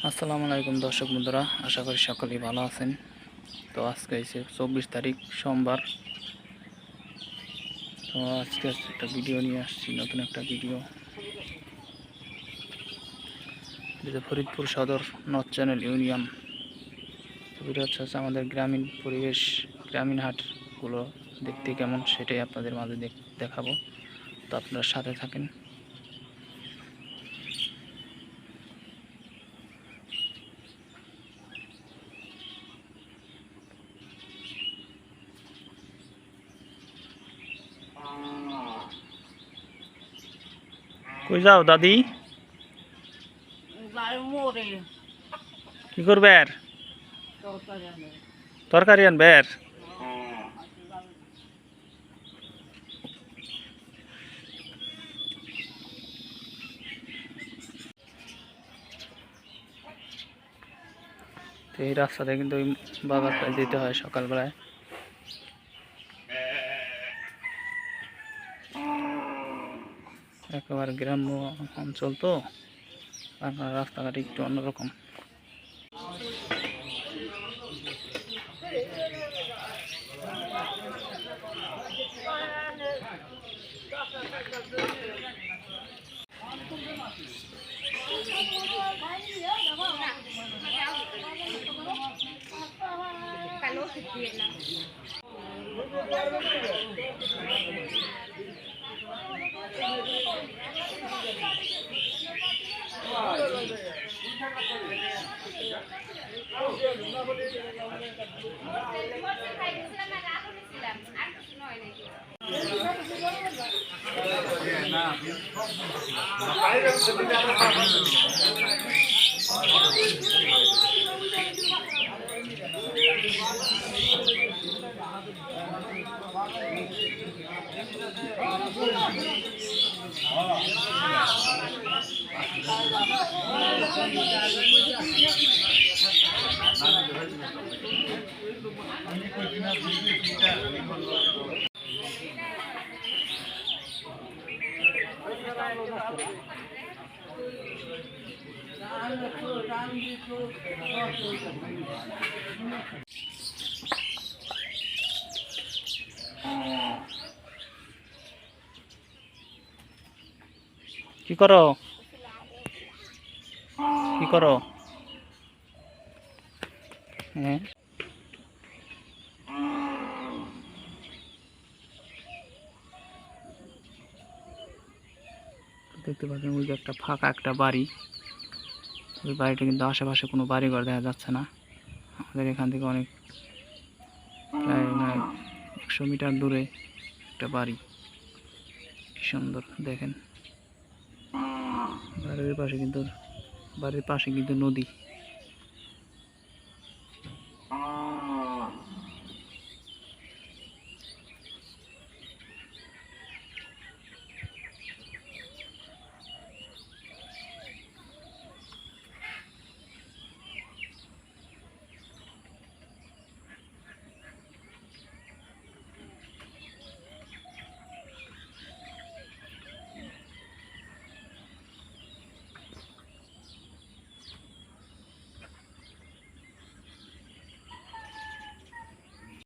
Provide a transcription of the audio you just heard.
আসসালামু আলাইকুম দর্শক বন্ধুরা, আশা করি সকলেই ভালো আছেন। তো আজকে হচ্ছে 24 তারিখ সোমবার। তো আজকে একটা ভিডিও নিয়ে আসছি, নতুন একটা ভিডিও। যেটা ফরিদপুর সদর নর্থ চ্যানেল ইউনিয়ন। ভিডিও হচ্ছে আমাদের গ্রামীণ পরিবেশ, গ্রামীণ হাটগুলো দেখতে কেমন সেটাই আপনাদের মাঝে দেখাবো। তো আপনারা সাথে থাকেন। কই যাও দাদি? কি করবে? আর তরকারি আনবে? আর তো এই রাস্তাতে কিন্তু ওই বাজারটা যেতে হয় সকালবেলায়। একেবারে গ্রাম্য অঞ্চল, তো আপনার রাস্তাঘাট একটু অন্যরকম। কি করো? কি করো? হ্যাঁ, দেখতে পাচ্ছেন ওই যে একটা ফাঁকা একটা বাড়ি। ওই বাড়িটা কিন্তু আশেপাশে কোনো বাড়িঘর দেখা যাচ্ছে না। আমাদের এখান থেকে অনেক প্রায় 100 মিটার দূরে একটা বাড়ি। কি সুন্দর দেখেন। বাড়ির পাশে কিন্তু নদী।